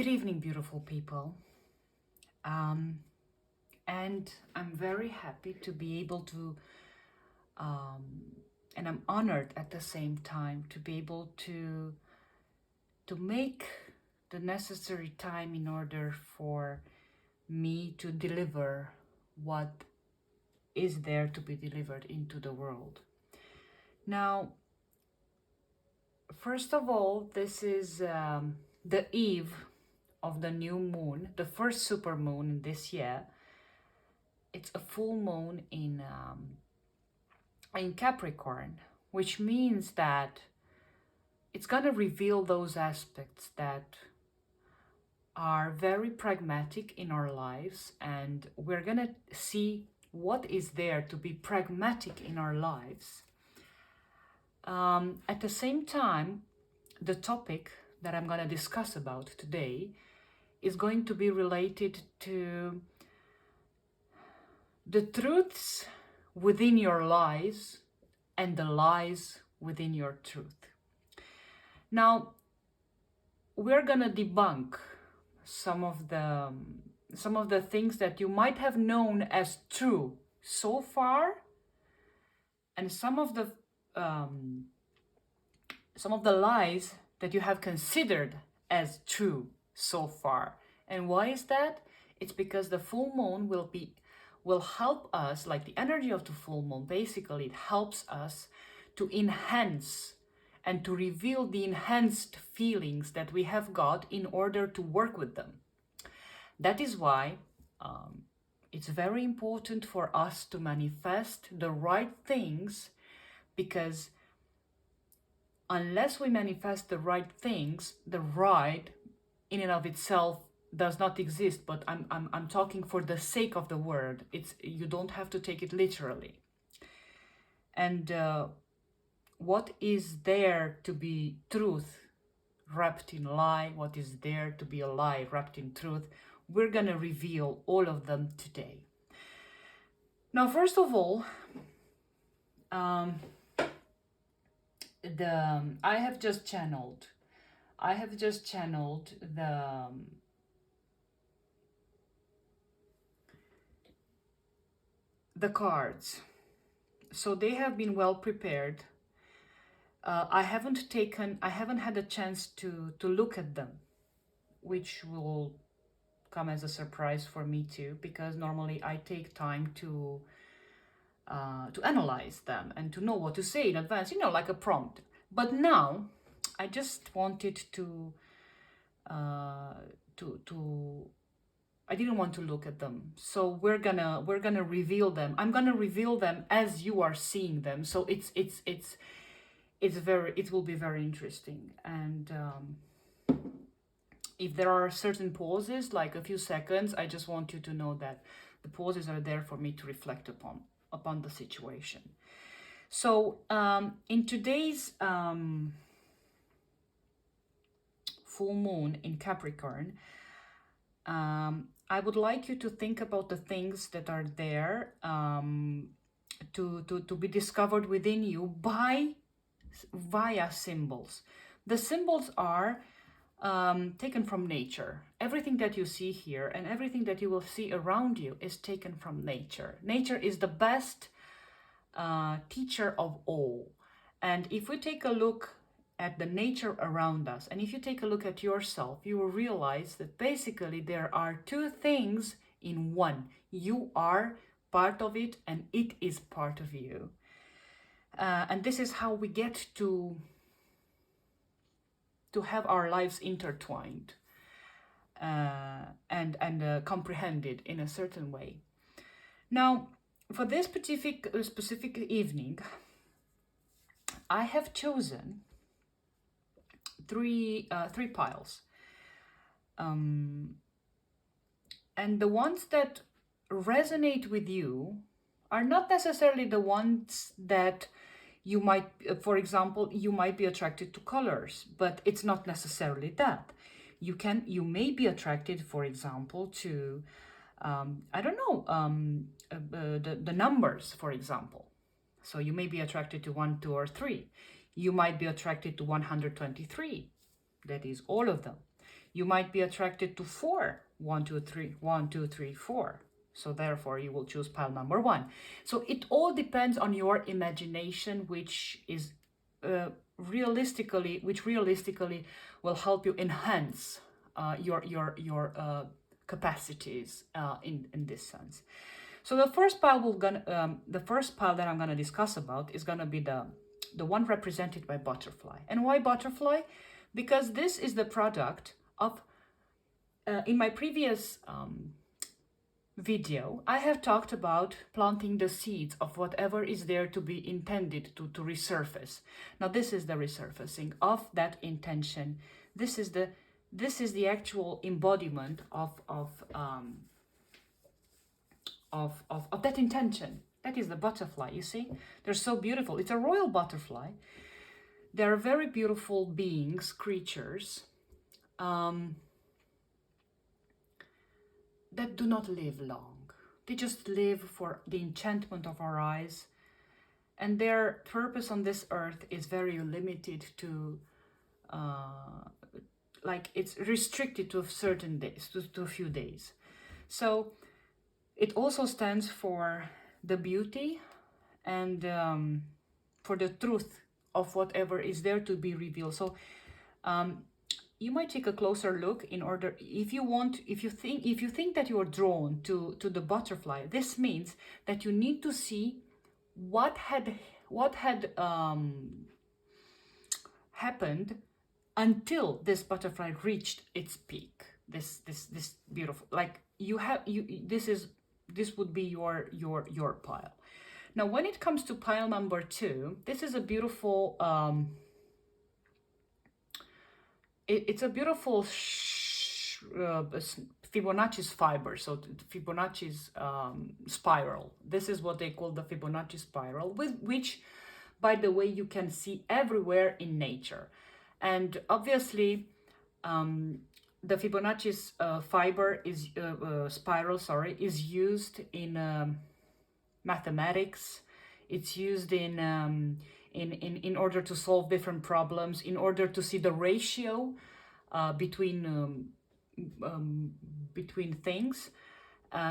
Good evening, beautiful people. And I'm very happy to be able to, and I'm honored at the same time to be able to make the necessary time in order for me to deliver what is there to be delivered into the world. Now, first of all, this is the eve of the new moon, the first super moon this year. It's a full moon in Capricorn, which means that it's going to reveal those aspects that are very pragmatic in our lives, and we're going to see what is there to be pragmatic in our lives. At the same time, the topic that I'm going to discuss about today is going to be related to the truths within your lies and the lies within your truth. Now, we're going to debunk some of the things that you might have known as true so far, and some of the lies that you have considered as true so far. And why is that? It's because the full moon will help us, like the energy of the full moon, basically it helps us to enhance and to reveal the enhanced feelings that we have got in order to work with them. That is why it's very important for us to manifest the right things, because unless we manifest the right things, the right in and of itself does not exist. But I'm talking for the sake of the word. You don't have to take it literally. And what is there to be truth wrapped in lie? What is there to be a lie wrapped in truth? We're gonna reveal all of them today. Now, first of all, I have just channeled the cards, so they have been well prepared. I haven't had a chance to look at them, which will come as a surprise for me too, because normally I take time to analyze them and to know what to say in advance, like a prompt. But now I just wanted to I didn't want to look at them, so we're gonna reveal them. I'm gonna reveal them as you are seeing them, so it will be very interesting. And if there are certain pauses, like a few seconds, I just want you to know that the pauses are there for me to reflect upon the situation. So in today's full moon in Capricorn, I would like you to think about the things that are there to be discovered within you via symbols. The symbols are taken from nature. Everything that you see here and everything that you will see around you is taken from nature. Nature is the best teacher of all. And if we take a look at the nature around us, and if you take a look at yourself, you will realize that basically there are two things in one. You are part of it, and it is part of you. And this is how we get to have our lives intertwined and comprehended in a certain way. Now, for this specific evening, I have chosen three piles, and the ones that resonate with you are not necessarily the ones that you might, for example, you might be attracted to colors, but it's not necessarily that. You may be attracted, for example, to the numbers, for example. So you may be attracted to 1, 2, or 3. You might be attracted to 123. That is all of them. You might be attracted to 4. 1, 2, 3, 1, 2, 3, 4. So therefore you will choose pile number 1. So it all depends on your imagination, which is realistically will help you enhance your capacities in this sense. So the first pile that I'm gonna discuss about is gonna be the one represented by butterfly. And why butterfly? Because this is the product of in my previous video, I have talked about planting the seeds of whatever is there to be intended to resurface. Now this is the resurfacing of that intention. This is the actual embodiment of that intention. That is the butterfly, you see? They're so beautiful. It's a royal butterfly. They're very beautiful beings, creatures, that do not live long. They just live for the enchantment of our eyes. And their purpose on this earth is very limited to, like it's restricted to certain days, to a few days. So it also stands for the beauty and for the truth of whatever is there to be revealed. So you might take a closer look in order, if you think that you are drawn to the butterfly, this means that you need to see what had happened until this butterfly reached its peak. This beautiful, like this would be your pile. Now, when it comes to pile number 2, this is a beautiful, it's a beautiful Fibonacci's fiber, so Fibonacci's spiral. This is what they call the Fibonacci spiral, which, by the way, you can see everywhere in nature. And obviously, the Fibonacci's fiber is spiral, sorry, is used in mathematics. It's used in order to solve different problems, in order to see the ratio between things.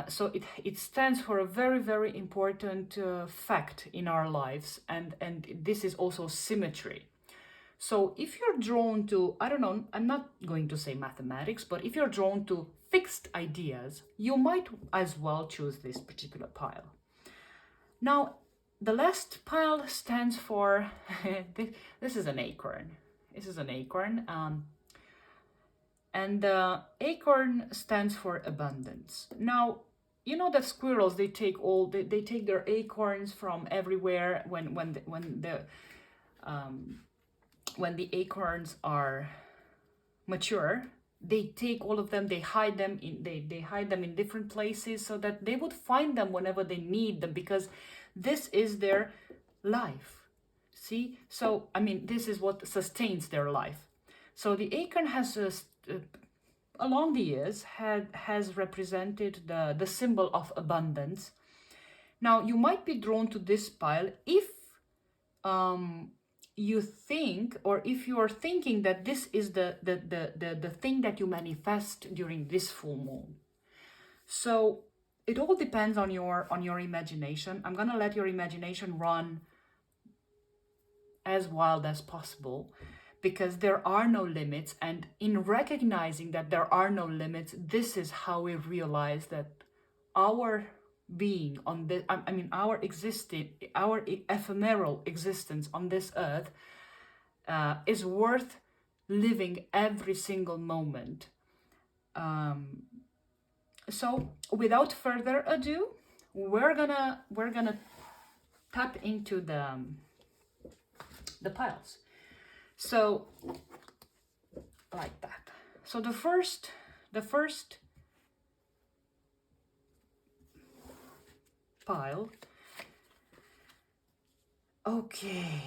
So it stands for a very, very important fact in our lives, and this is also symmetry. So if you're drawn to, I don't know, I'm not going to say mathematics, but if you're drawn to fixed ideas, you might as well choose this particular pile. Now, the last pile stands for, this is an acorn. This is an acorn. And the acorn stands for abundance. Now, you know that squirrels, they take their acorns from everywhere when the acorns are mature. They take all of them, they hide them in different places so that they would find them whenever they need them, because this is their life. See? So, I mean, this is what sustains their life. So the acorn has along the years has represented the symbol of abundance. Now, you might be drawn to this pile if you think, or if you are thinking that this is the thing that you manifest during this full moon. So it all depends on your imagination. I'm gonna let your imagination run as wild as possible, because there are no limits. And in recognizing that there are no limits, this is how we realize that our being on this, I mean, our ephemeral existence on this earth is worth living every single moment. So without further ado, we're gonna tap into the piles. So like that. So the first pile. Okay.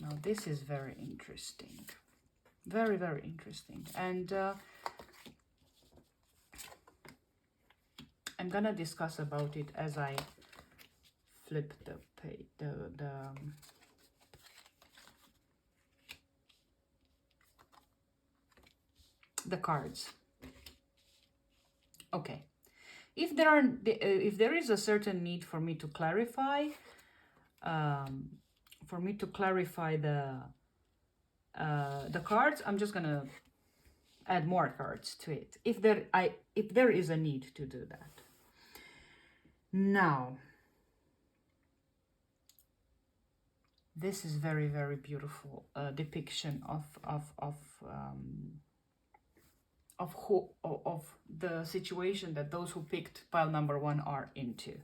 Now this is very interesting. Very, very interesting. And I'm gonna discuss about it as I flip the page, the cards. Okay. If there is a certain need for me to clarify, the cards, I'm just gonna add more cards to it. If there is a need to do that. Now, this is very, very beautiful depiction of the situation that those who picked pile number 1 are into.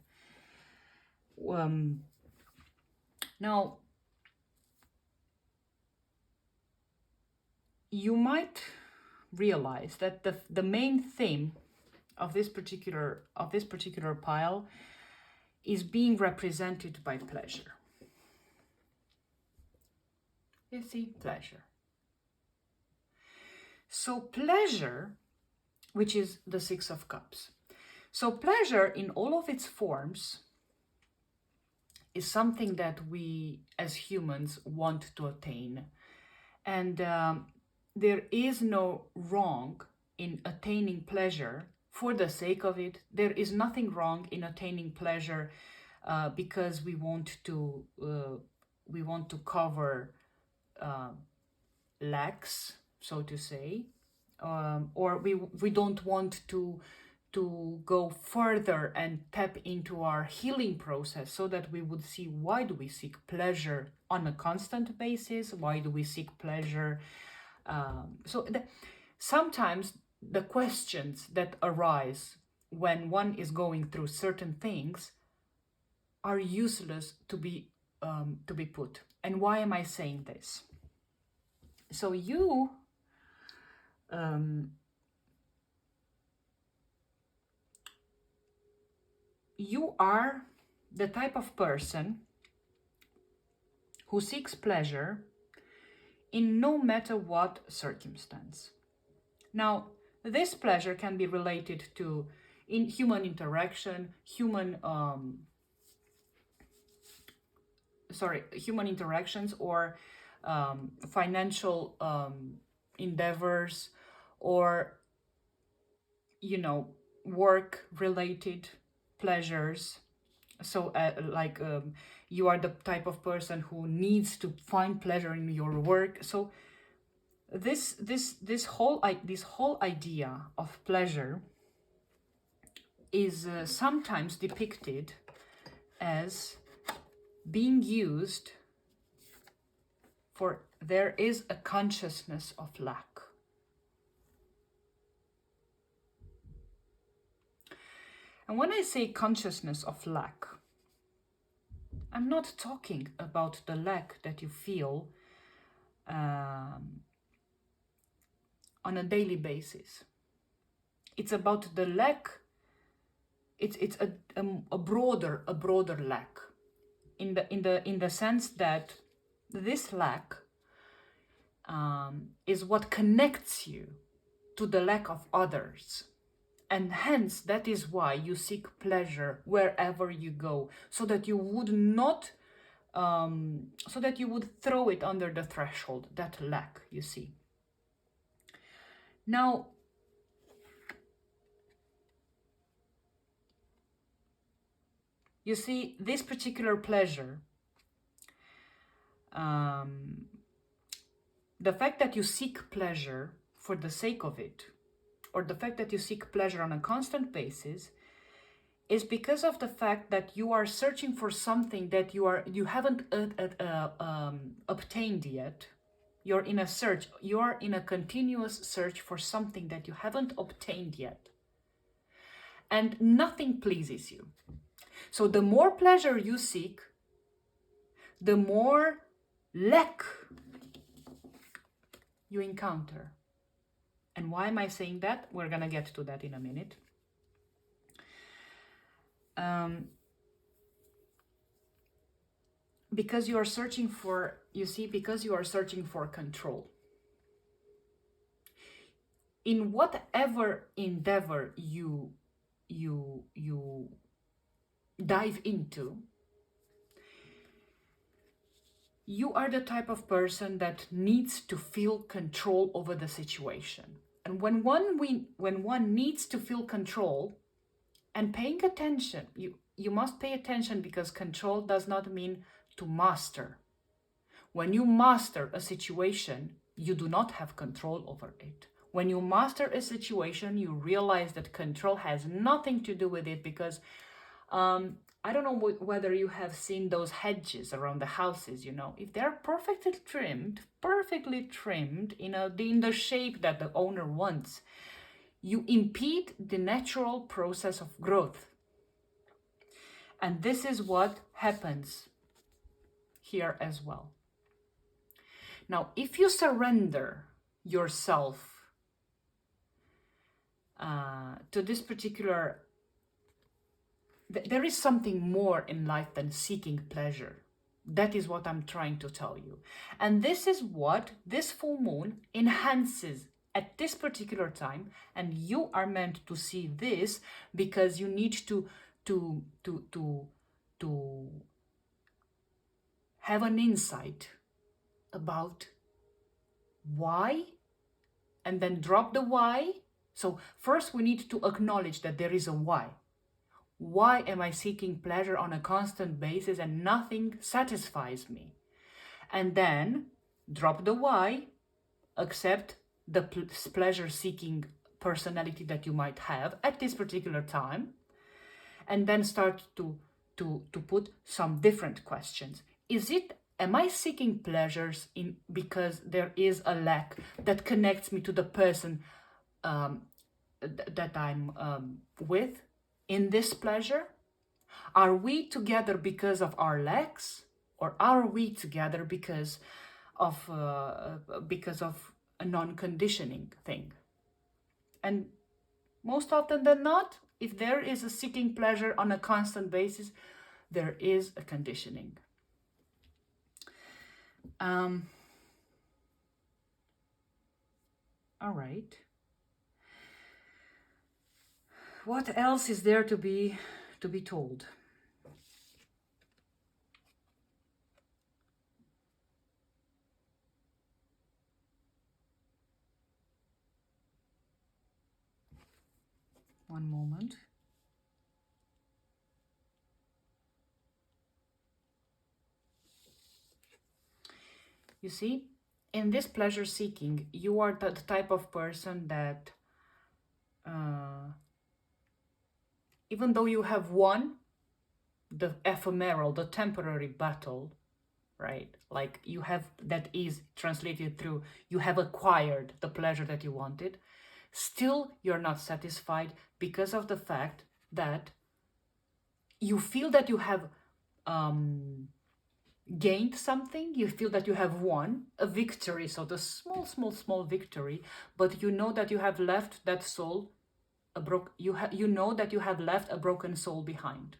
Now, you might realize that the main theme of this particular pile is being represented by pleasure. You see, pleasure. So pleasure, which is the 6 of Cups. So pleasure in all of its forms is something that we as humans want to attain. And there is no wrong in attaining pleasure for the sake of it. There is nothing wrong in attaining pleasure because we want to cover lacks, so to say, or we don't want to go further and tap into our healing process, so that we would see, why do we seek pleasure on a constant basis? Why do we seek pleasure? Sometimes the questions that arise when one is going through certain things are useless to be put. And why am I saying this? So you are the type of person who seeks pleasure in no matter what circumstance. Now, this pleasure can be related to human interaction, human interactions, or financial endeavors, or work-related pleasures. So you are the type of person who needs to find pleasure in your work. So this whole idea of pleasure is sometimes depicted as being used for, there is a consciousness of lack. And when I say consciousness of lack, I'm not talking about the lack that you feel on a daily basis. It's about the lack. It's a broader lack, in the sense that this lack is what connects you to the lack of others. And hence, that is why you seek pleasure wherever you go, so that you would not, so that you would throw it under the threshold, that lack, you see. Now, you see, this particular pleasure, the fact that you seek pleasure for the sake of it, or the fact that you seek pleasure on a constant basis, is because of the fact that you are searching for something that you haven't obtained yet. You're in a search. You are in a continuous search for something that you haven't obtained yet, and nothing pleases you. So the more pleasure you seek, the more lack you encounter. And why am I saying that? We're gonna get to that in a minute. Because you are searching for, because you are searching for control. In whatever endeavor you dive into, you are the type of person that needs to feel control over the situation. And when one needs to feel control and paying attention, you must pay attention, because control does not mean to master. When you master a situation, you do not have control over it. When you master a situation, you realize that control has nothing to do with it, because I don't know whether you have seen those hedges around the houses, if they're perfectly trimmed in the shape that the owner wants, you impede the natural process of growth. And this is what happens here as well. Now, if you surrender yourself to this particular, there is something more in life than seeking pleasure. That is what I'm trying to tell you. And this is what this full moon enhances at this particular time. And you are meant to see this, because you need to have an insight about why, and then drop the why. So first we need to acknowledge that there is a why. Why am I seeking pleasure on a constant basis and nothing satisfies me? And then drop the why, accept the pleasure-seeking personality that you might have at this particular time, and then start to put some different questions. Am I seeking pleasures because there is a lack that connects me to the person that I'm with in this pleasure? Are we together because of our lacks, or are we together because of a non-conditioning thing? And most often than not, if there is a seeking pleasure on a constant basis, there is a conditioning. All right. What else is there to be told? One moment. You see, in this pleasure seeking, you are the type of person that even though you have won the ephemeral, the temporary battle, right? Like you have, that is translated through, you have acquired the pleasure that you wanted, still you're not satisfied, because of the fact that you feel that you have gained something, you feel that you have won a victory, so the small victory, but you know that you have left that soul you know that you have left a broken soul behind,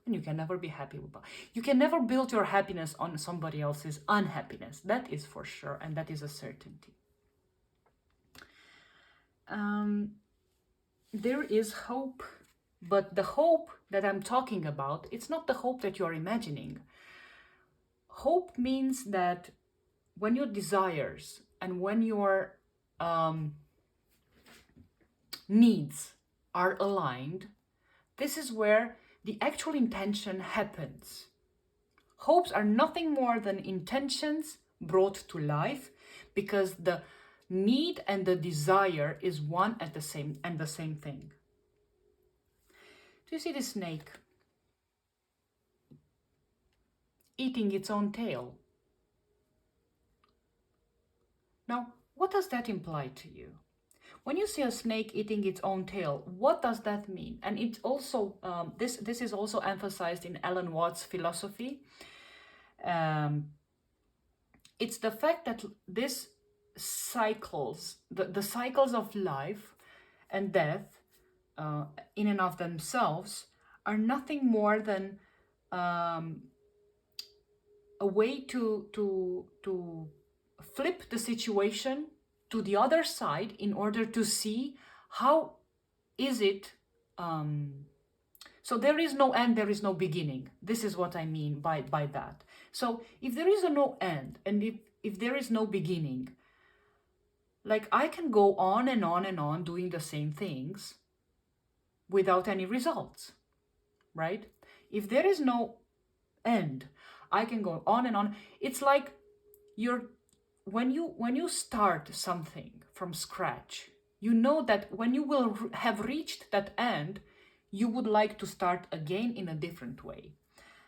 and you can never be happy with that. You can never build your happiness on somebody else's unhappiness. That is for sure, and that is a certainty. There is hope, but the hope that I'm talking about, it's not the hope that you're imagining. Hope means that when your desires and when your needs are aligned, this is where the actual intention happens. Hopes are nothing more than intentions brought to life, because the need and the desire is one and the same thing. Do you see the snake eating its own tail? Now, what does that imply to you? When you see a snake eating its own tail, what does that mean? And it's also, this is also emphasized in Alan Watts' philosophy. It's the fact that this cycles, the cycles of life and death in and of themselves are nothing more than a way to flip the situation to the other side in order to see how is it. So there is no end, there is no beginning. This is what I mean by that. So if there is no end and if there is no beginning, like I can go on and on and on doing the same things without any results, right? If there is no end, I can go on and on. It's like when you start something from scratch, you know that when you will have reached that end, you would like to start again in a different way.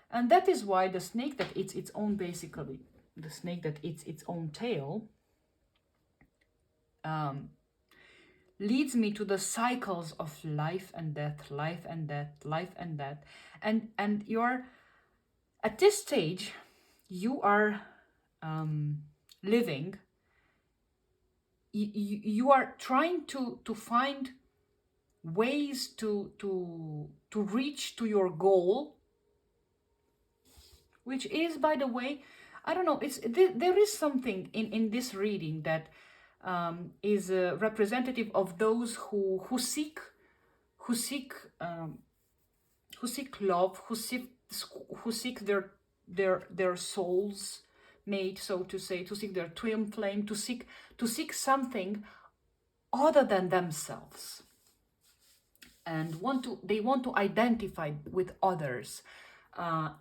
And that is why the snake that eats its own, basically, the snake that eats its own tail, leads me to the cycles of life and death, life and death, life and death. And you're, at this stage, you are living, you are trying to find ways to reach to your goal, which is, by the way, I don't know, there is something in this reading that is representative of those who seek love, who seek their soul's mate, so to say, to seek their twin flame, to seek something other than themselves, and they want to identify with others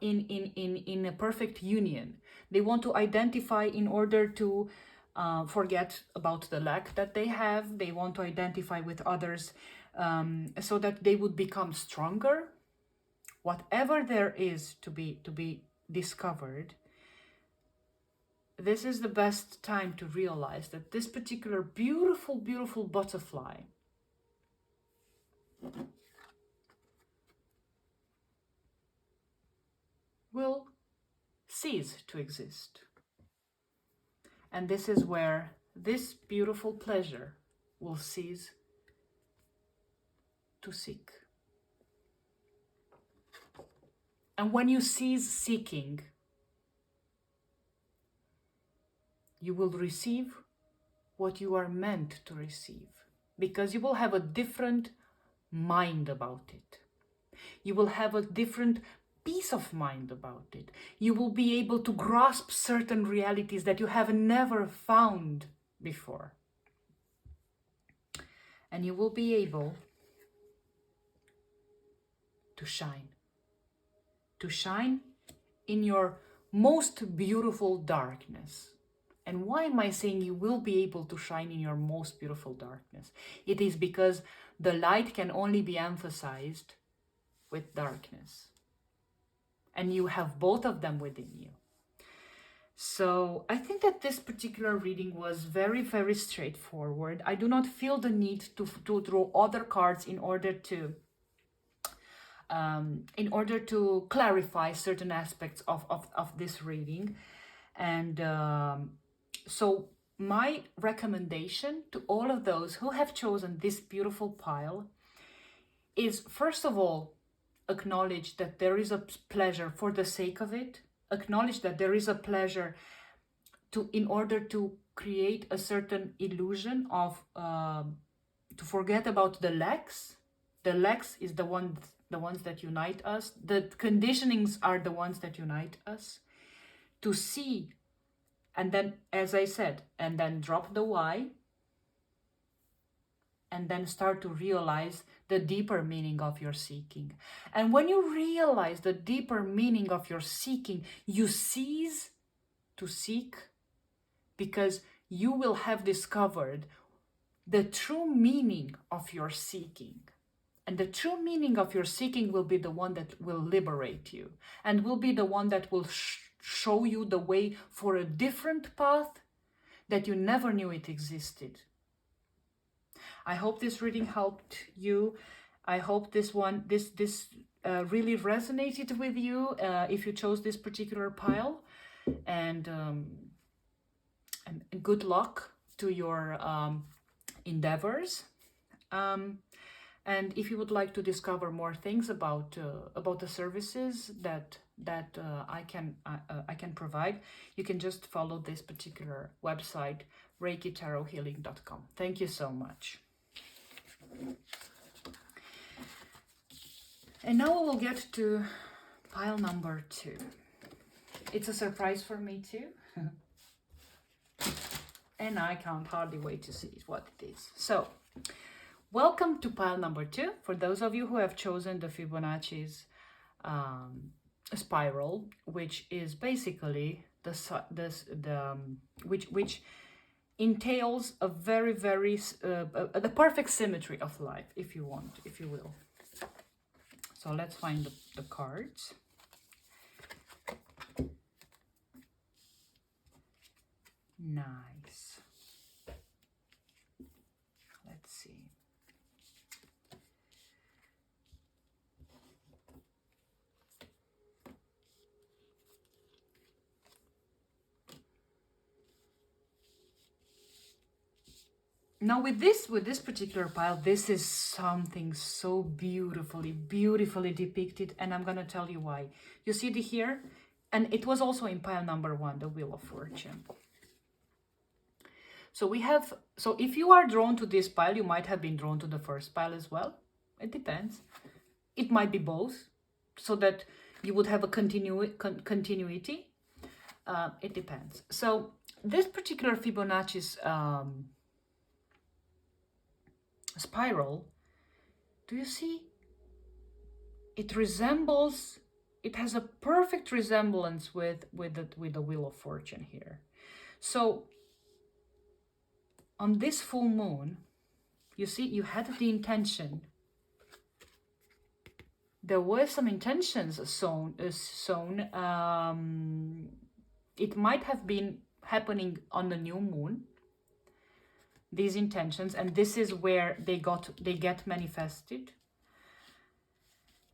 in a perfect union. They want to identify in order to forget about the lack that they have. They want to identify with others so that they would become stronger. Whatever there is to be discovered, this is the best time to realize that this particular beautiful, beautiful butterfly will cease to exist. And this is where this beautiful pleasure will cease to seek. And when you cease seeking, you will receive what you are meant to receive, because you will have a different mind about it. You will have a different peace of mind about it. You will be able to grasp certain realities that you have never found before. And you will be able to shine in your most beautiful darkness. And why am I saying you will be able to shine in your most beautiful darkness? It is because the light can only be emphasized with darkness. And you have both of them within you. So I think that this particular reading was very, very straightforward. I do not feel the need to draw other cards in order to clarify certain aspects of this reading. And so my recommendation to all of those who have chosen this beautiful pile is, first of all, acknowledge that there is a pleasure for the sake of it. Acknowledge that there is a pleasure in order to create a certain illusion of to forget about the lacks. The lacks is the ones that unite us. The conditionings are the ones that unite us. To see, and then, as I said, and then drop the why, and then start to realize the deeper meaning of your seeking. And when you realize the deeper meaning of your seeking, you cease to seek, because you will have discovered the true meaning of your seeking. And the true meaning of your seeking will be the one that will liberate you, and will be the one that will show you the way for a different path that you never knew it existed. I hope this reading helped you. I hope this really resonated with you if you chose this particular pile. And good luck to your endeavors. And if you would like to discover more things about the services that I can provide, you can just follow this particular website, ReikiTarotHealing.com. Thank you so much. And now we will get to pile number 2. It's a surprise for me too. and I can't hardly wait to see what it is. So, welcome to pile number 2. For those of you who have chosen the Fibonacci's spiral, which is basically which entails a very the perfect symmetry of life, if you will. So let's find the cards. Nice. Let's see. Now with this particular pile, this is something so beautifully depicted, and I'm gonna tell you why. You see the here, and it was also in pile number 1, the Wheel of Fortune. So if you are drawn to this pile, you might have been drawn to the first pile as well. It depends. It might be both, so that you would have a continuity. It depends. So this particular Fibonacci's spiral, do you see? It has a perfect resemblance with the Wheel of Fortune here. So on this full moon, you see, you had the intention. There were some intentions sown. It might have been happening on the new moon, these intentions, and this is where they get manifested.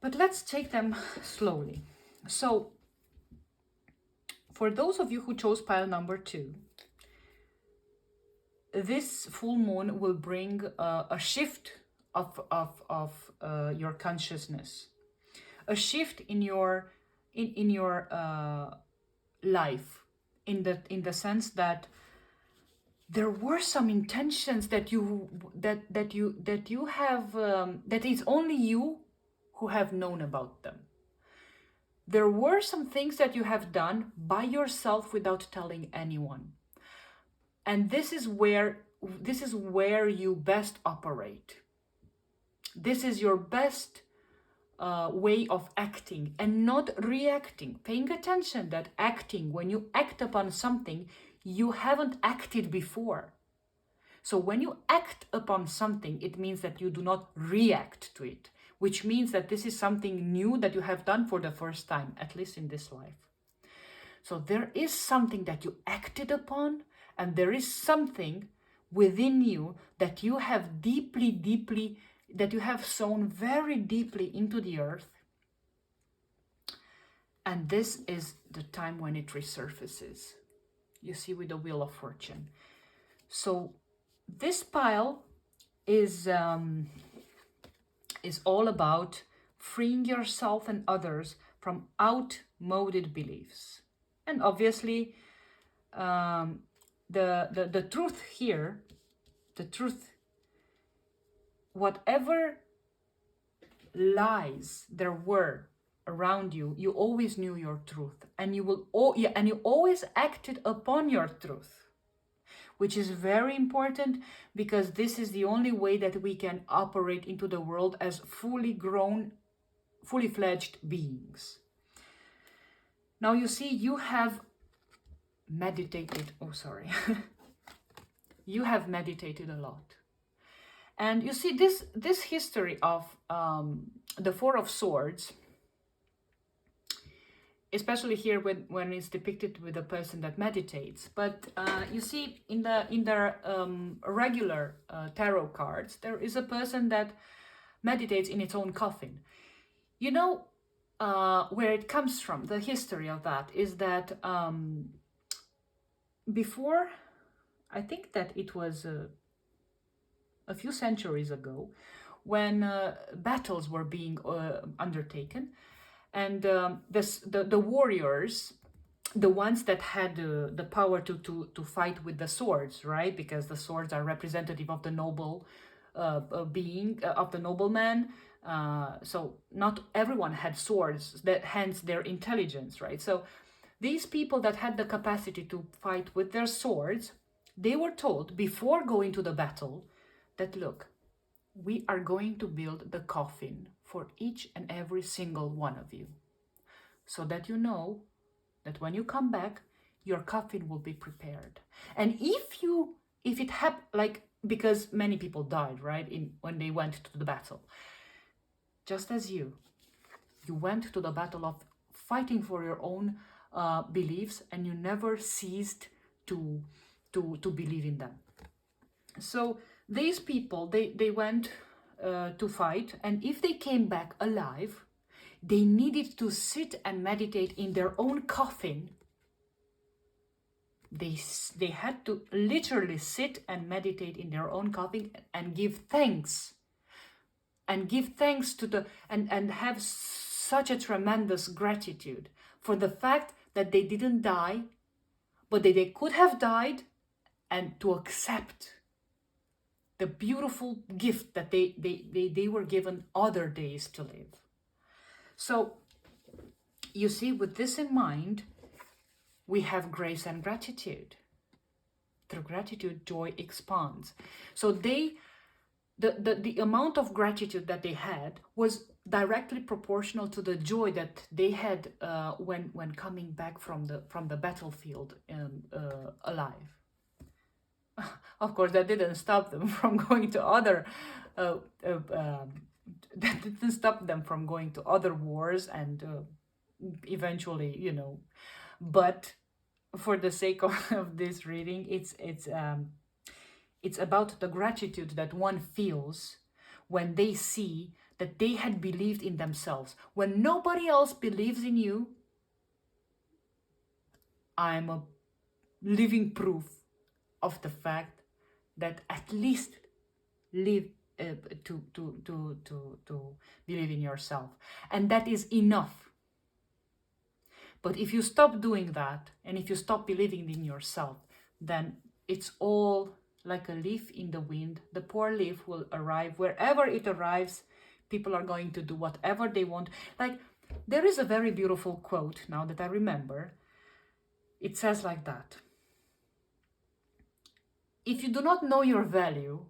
But let's take them slowly. So for those of you who chose pile number 2, this full moon will bring a shift of your consciousness, a shift in your life, in the sense that there were some intentions that it's only you who have known about them. There were some things that you have done by yourself without telling anyone. And this is where you best operate. This is your best way of acting and not reacting. Paying attention that acting, when you act upon something, you haven't acted before. So when you act upon something, it means that you do not react to it, which means that this is something new that you have done for the first time, at least in this life. So there is something that you acted upon, and there is something within you that you have that you have sown very deeply into the earth. And this is the time when it resurfaces. You see, with the Wheel of Fortune. So this pile is all about freeing yourself and others from outmoded beliefs. And obviously, the truth here, whatever lies there were around you, you always knew your truth, and you always acted upon your truth, which is very important, because this is the only way that we can operate into the world as fully grown, fully fledged beings. Now you see, you have meditated, you have meditated a lot. And you see, this history of the Four of Swords, especially here when it's depicted with a person that meditates. But you see, in their regular tarot cards, there is a person that meditates in its own coffin. You know where it comes from. The history of that is that before, I think that it was a few centuries ago, when battles were being undertaken, and the warriors, the ones that had the power to fight with the swords, right? Because the swords are representative of the noble being, of the nobleman. So not everyone had swords, hence their intelligence, right? So these people that had the capacity to fight with their swords They were told before going to the battle that, look, we are going to build the coffin for each and every single one of you, so that you know that when you come back, your coffin will be prepared. And if it happened, like, because many people died, right, when they went to the battle, just as you went to the battle of fighting for your own beliefs, and you never ceased to believe in them. So these people, they went to fight, and if they came back alive, they needed to sit and meditate in their own coffin. They had to literally sit and meditate in their own coffin and give thanks. And give thanks to and have such a tremendous gratitude for the fact that they didn't die, but they could have died, and to accept the beautiful gift that they were given other days to live. So you see, with this in mind, we have grace and gratitude. Through gratitude, joy expands. So the amount of gratitude that they had was directly proportional to the joy that they had when coming back from the battlefield alive. Of course, that didn't stop them from going to other that didn't stop them from going to other wars and eventually, but for the sake of this reading, it's about the gratitude that one feels when they see that they had believed in themselves. When nobody else believes in you, I'm a living proof of the fact that at least live to believe in yourself, and that is enough. But if you stop doing that, and if you stop believing in yourself, then it's all like a leaf in the wind. The poor leaf will arrive wherever it arrives. People are going to do whatever they want. Like, there is a very beautiful quote now that I remember. It says like that: if you do not know your value,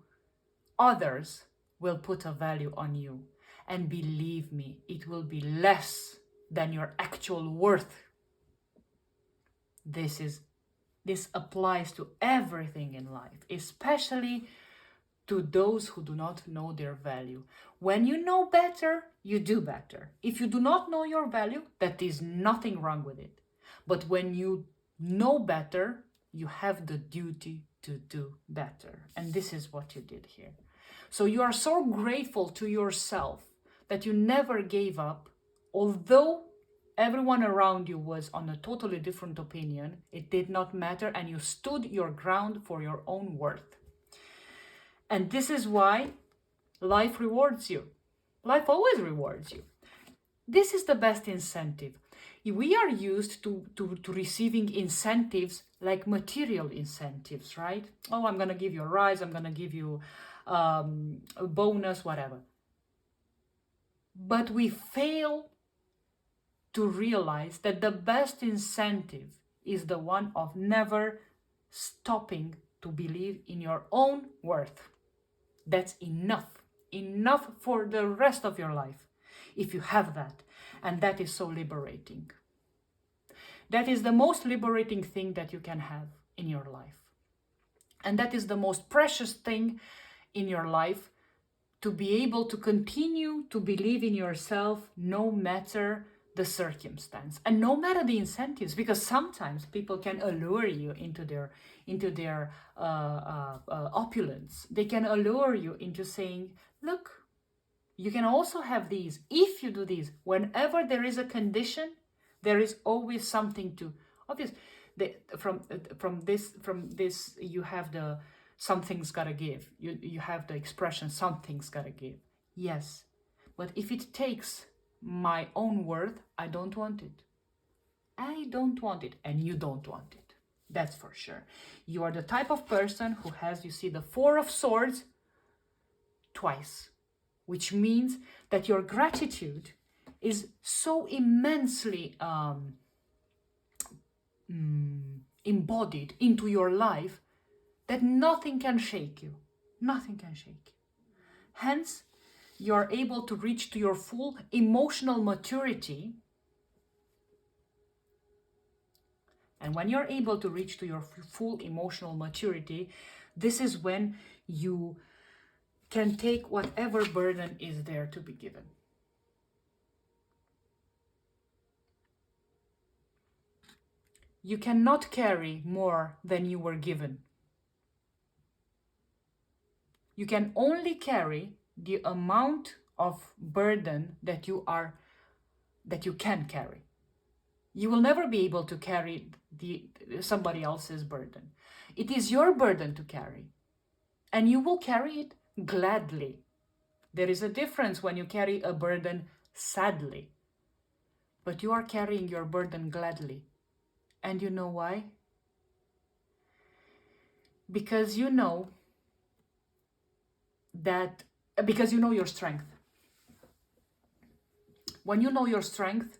others will put a value on you. And believe me, it will be less than your actual worth. This applies to everything in life, especially to those who do not know their value. When you know better, you do better. If you do not know your value, that is nothing wrong with it. But when you know better, you have the duty to do better. And this is what you did here. So you are so grateful to yourself that you never gave up, although everyone around you was on a totally different opinion. It did not matter, and you stood your ground for your own worth. And this is why life rewards you. Life always rewards you. This is the best incentive. We are used to receiving incentives like material incentives, right? Oh, I'm going to give you a rise, I'm going to give you a bonus, whatever. But we fail to realize that the best incentive is the one of never stopping to believe in your own worth. That's enough for the rest of your life, if you have that. And that is so liberating. That is the most liberating thing that you can have in your life. And that is the most precious thing in your life, to be able to continue to believe in yourself no matter the circumstance and no matter the incentives, because sometimes people can allure you into their opulence. They can allure you into saying, look, you can also have these if you do these. Whenever there is a condition, there is always something to. Obviously, from this you have the something's gotta give. You have the expression something's gotta give. Yes, but if it takes my own worth, I don't want it. I don't want it, and you don't want it. That's for sure. You are the type of person who has, you see, the Four of Swords twice, which means that your gratitude is so immensely embodied into your life that nothing can shake you. Nothing can shake you. Hence, you are able to reach to your full emotional maturity. And when you're able to reach to your full emotional maturity, this is when you can take whatever burden is there to be given. You cannot carry more than you were given. You can only carry the amount of burden that you can carry. You will never be able to carry somebody else's burden. It is your burden to carry, and you will carry it gladly. There is a difference when you carry a burden sadly, but you are carrying your burden gladly. And you know why? Because you know your strength. When you know your strength,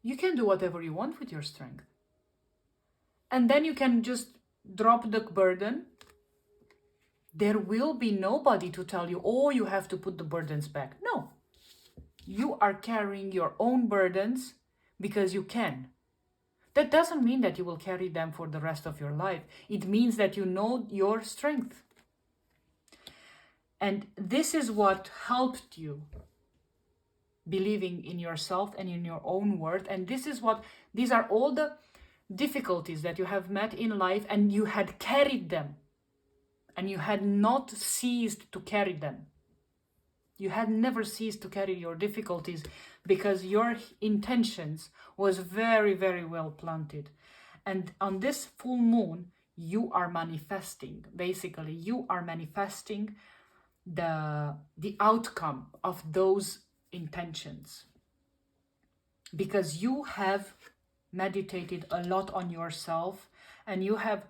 you can do whatever you want with your strength. And then you can just drop the burden. There will be nobody to tell you, oh, you have to put the burdens back. No. You are carrying your own burdens because you can. That doesn't mean that you will carry them for the rest of your life. It means that you know your strength. And this is what helped you believing in yourself and in your own worth. And these are all the difficulties that you have met in life, and you had carried them, and you had not ceased to carry them. You had never ceased to carry your difficulties because your intentions was very, very well planted. And on this full moon, you are manifesting. Basically, you are manifesting the outcome of those intentions, because you have meditated a lot on yourself, and you have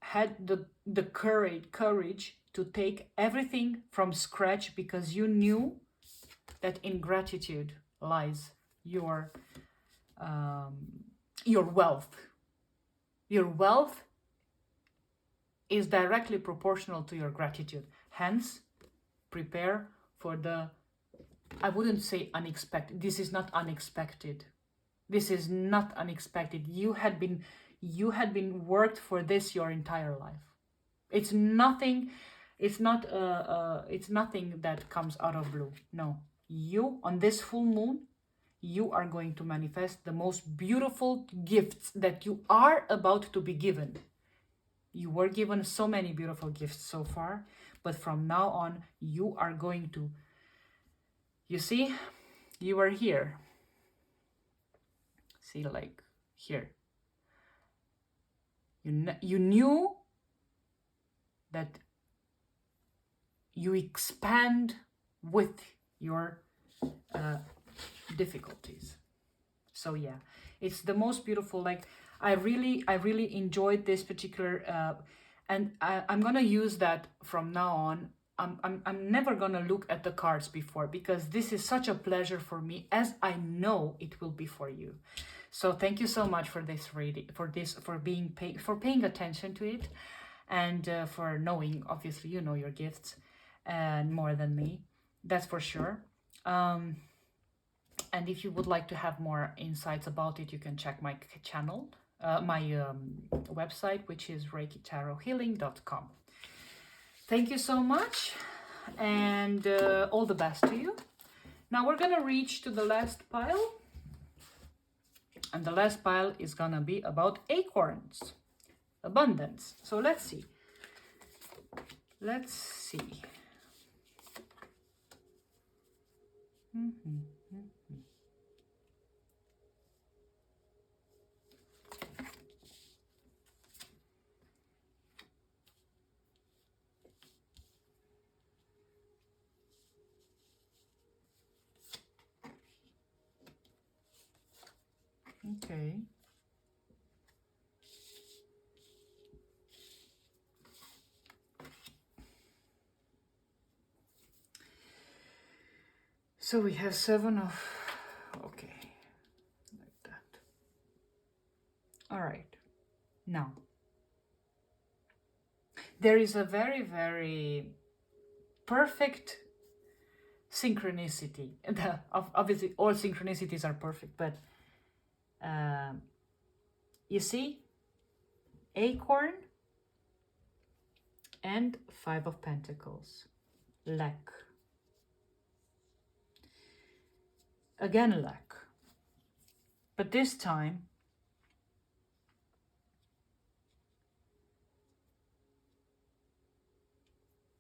had the courage to take everything from scratch, because you knew that in gratitude lies your wealth. Your wealth is directly proportional to your gratitude. Hence, prepare for I wouldn't say unexpected. This is not unexpected. This is not unexpected. You had been worked for this your entire life. It's nothing that comes out of blue. No. You, on this full moon, you are going to manifest the most beautiful gifts that you are about to be given. You were given so many beautiful gifts so far, but from now on, you are going to, you see, you are here. See, like here. You knew that you expand with your difficulties. So yeah, it's the most beautiful. Like I really enjoyed this particular, and I'm gonna use that from now on. I'm never gonna look at the cards before, because this is such a pleasure for me, as I know it will be for you. So thank you so much for this reading, for paying attention to it, and for knowing. Obviously, you know your gifts, and more than me, that's for sure. And if you would like to have more insights about it, you can check my channel, my website, which is reikitarothealing.com. Thank you so much, and all the best to you. Now we're gonna reach to the last pile, and the last pile is gonna be about acorns, abundance. So let's see. Okay. So we have 7 of, okay, like that. All right. Now, there is a very, very perfect synchronicity. Obviously, all synchronicities are perfect, but you see, acorn and 5 of Pentacles, lack. Again, lack. But this time,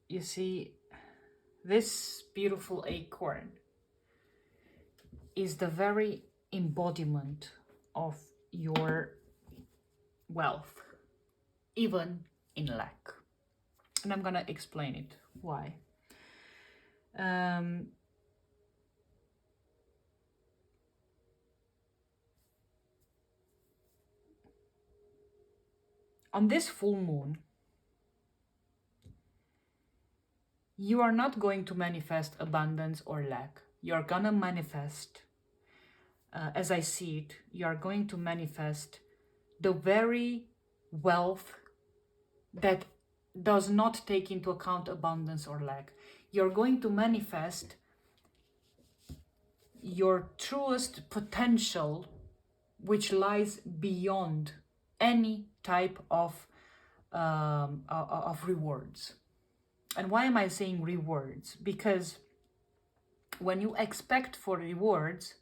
you see, this beautiful acorn is the very embodiment of your wealth, even in lack. And I'm gonna explain it why. On this full moon, you are not going to manifest abundance or lack. You're gonna manifest, as I see it, you are going to manifest the very wealth that does not take into account abundance or lack. You're going to manifest your truest potential, which lies beyond any type of rewards. And why am I saying rewards? Because when you expect for rewards,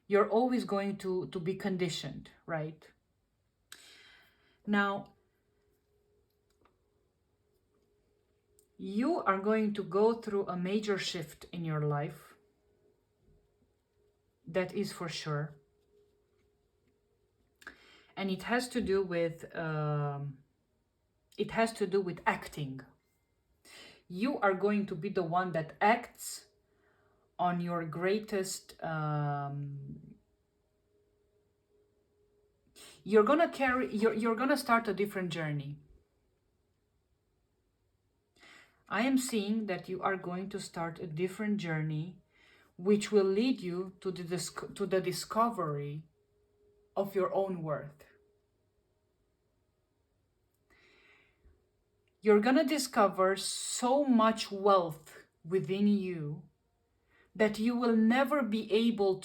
you're always going to be conditioned, right? Now, you are going to go through a major shift in your life. That is for sure. And it has to do with acting. You are going to be the one that acts on your greatest you're gonna start a different journey. I am seeing that you are going to start a different journey, which will lead you to the discovery of your own worth. You're gonna discover so much wealth within you that you will never be able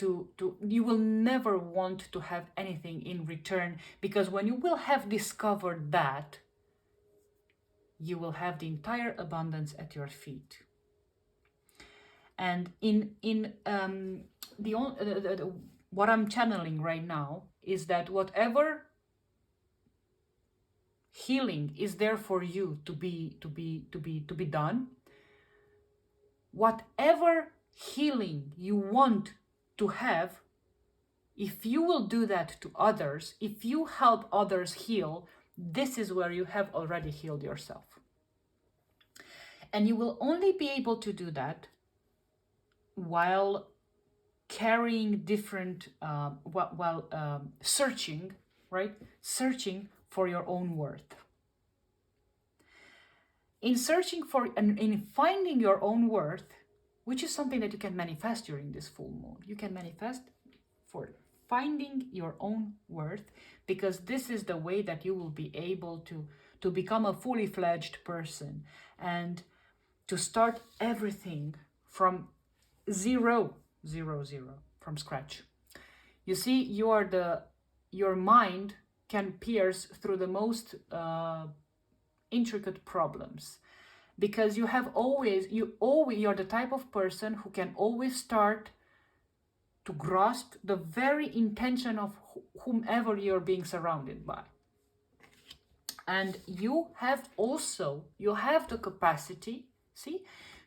you will never want to have anything in return, because when you will have discovered that, you will have the entire abundance at your feet. And what I'm channeling right now is that whatever healing is there for you to be done, whatever healing you want to have, if you will do that to others, if you help others heal, this is where you have already healed yourself. And you will only be able to do that while carrying different, searching, right? Searching for your own worth. In searching for and in finding your own worth, which is something that you can manifest during this full moon. You can manifest for finding your own worth, because this is the way that you will be able to become a fully fledged person and to start everything from zero, from scratch. You see, your mind can pierce through the most intricate problems, because you're the type of person who can always start to grasp the very intention of whomever you're being surrounded by. And you have the capacity,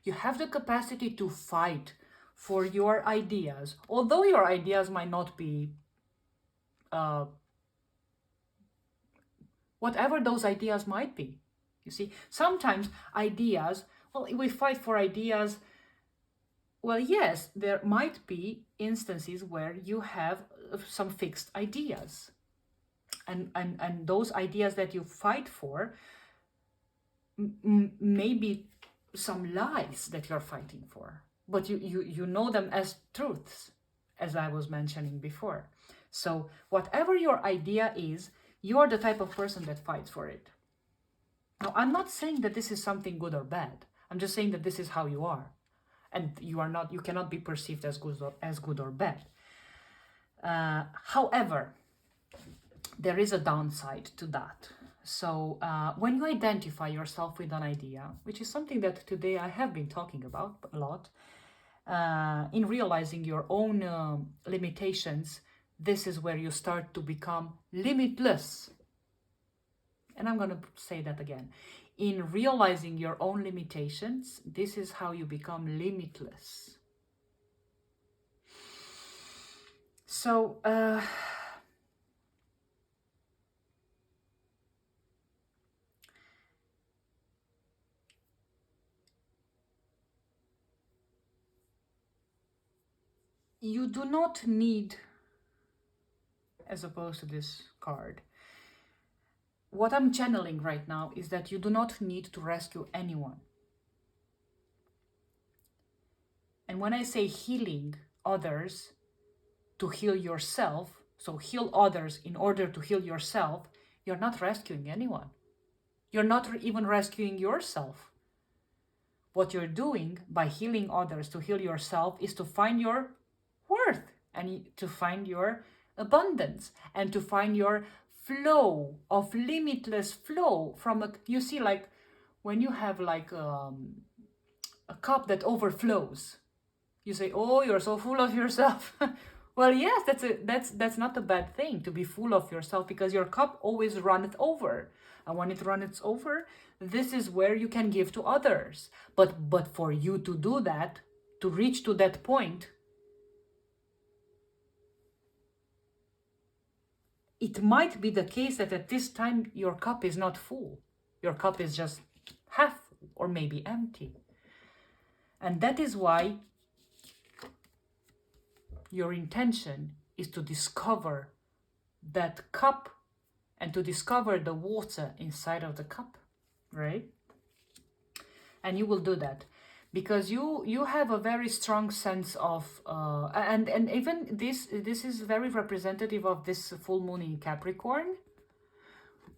you have the capacity to fight for your ideas, although your ideas might not be whatever those ideas might be. You see, sometimes ideas, we fight for ideas. Well, yes, there might be instances where you have some fixed ideas. And those ideas that you fight for may be some lies that you're fighting for. But you know them as truths, as I was mentioning before. So whatever your idea is, You are the type of person that fights for it. Now, I'm not saying that this is something good or bad. I'm just saying that this is how you are. And you cannot be perceived as good or bad. However, there is a downside to that. So when you identify yourself with an idea, which is something that today I have been talking about a lot, in realizing your own limitations, this is where you start to become limitless. And I'm going to say that again. In realizing your own limitations, this is how you become limitless. So, you do not need, as opposed to this card, what I'm channeling right now is that you do not need to rescue anyone. And when I say healing others to heal yourself, so heal others in order to heal yourself, you're not rescuing anyone. You're not even rescuing yourself. What you're doing by healing others to heal yourself is to find your worth and to find your abundance and to find your flow of limitless flow from you see, like when you have like a cup that overflows, you say, oh, you're so full of yourself. Well, yes, that's not a bad thing to be full of yourself, because your cup always runneth over. And when it runneth over, this is where you can give to others. But for you to do that, to reach to that point, it might be the case that at this time your cup is not full. Your cup is just half full or maybe empty. And that is why your intention is to discover that cup and to discover the water inside of the cup, right? And you will do that because you have a very strong sense of and even this is very representative of this full moon in Capricorn.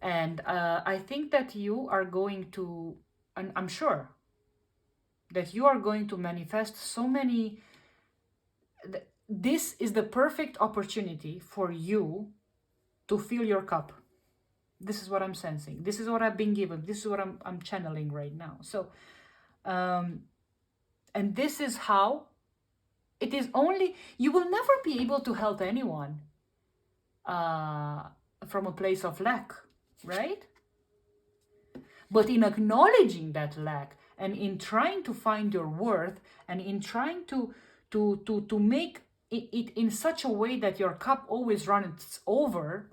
And I think that you are going to, and I'm sure that you are going to manifest so many. This is the perfect opportunity for you to fill your cup. This is what I'm sensing. This is what I've been given. This is what I'm channeling right now. So, and this is how it is. Only you will never be able to help anyone from a place of lack, right? But in acknowledging that lack and in trying to find your worth and in trying to make it in such a way that your cup always runs over,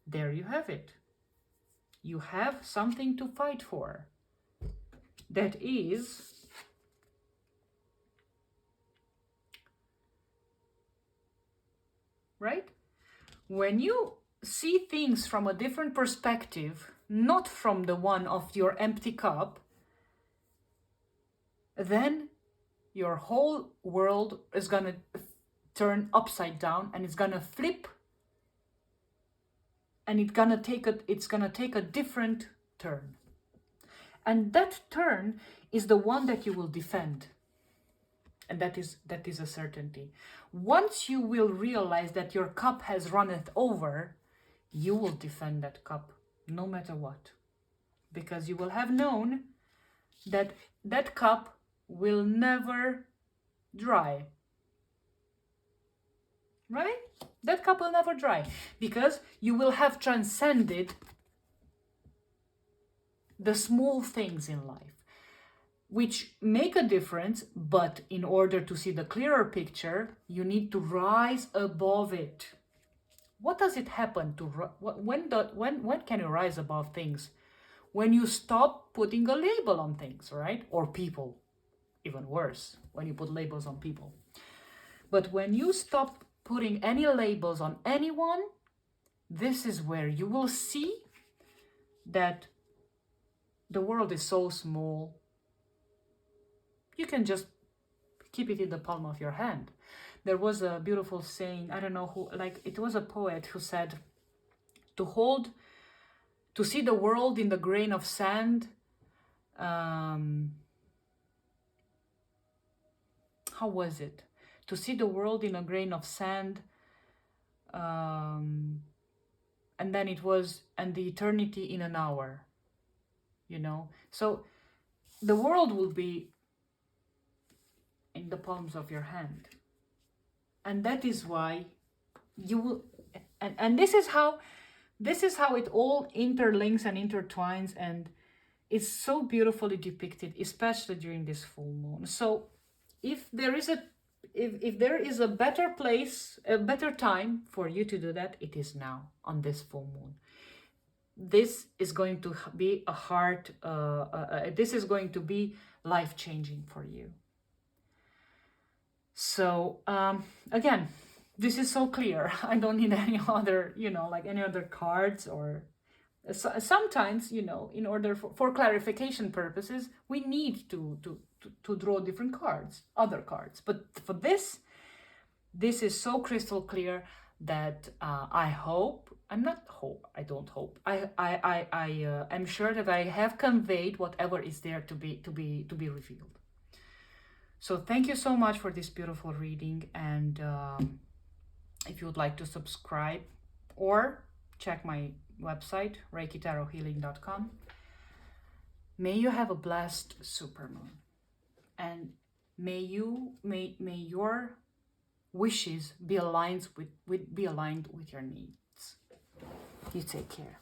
there you have it. You have something to fight for. That is right? When you see things from a different perspective, not from the one of your empty cup, then your whole world is gonna turn upside down and it's gonna flip, and it's gonna take a different turn. And that turn is the one that you will defend. And that is a certainty. Once you will realize that your cup has runneth over, you will defend that cup no matter what. Because you will have known that that cup will never dry. Right? That cup will never dry. Because you will have transcended the small things in life, which make a difference, but in order to see the clearer picture, you need to rise above it. What does it happen to when can you rise above things? When you stop putting a label on things, right? Or people, even worse, when you put labels on people. But when you stop putting any labels on anyone, this is where you will see that the world is so small. You can just keep it in the palm of your hand. There was a beautiful saying, I don't know who, like it was a poet who said, to see the world in the grain of sand. How was it? To see the world in a grain of sand. And then it was, and the eternity in an hour, you know. So the world will be in the palms of your hand. And that is why you will, and this is how it all interlinks and intertwines, and it's so beautifully depicted, especially during this full moon. So if there is a better place, a better time for you to do that, it is now, on this full moon. This is going to be this is going to be life-changing for you. So again, this is so clear. I don't need any other, like any other cards, or sometimes, in order for clarification purposes, we need to draw different cards, other cards. But for this is so crystal clear that I am sure that I have conveyed whatever is there to be revealed. So thank you so much for this beautiful reading, and if you would like to subscribe or check my website, reikitarothealing.com. May you have a blessed supermoon, and may your wishes be aligned with your needs. You take care.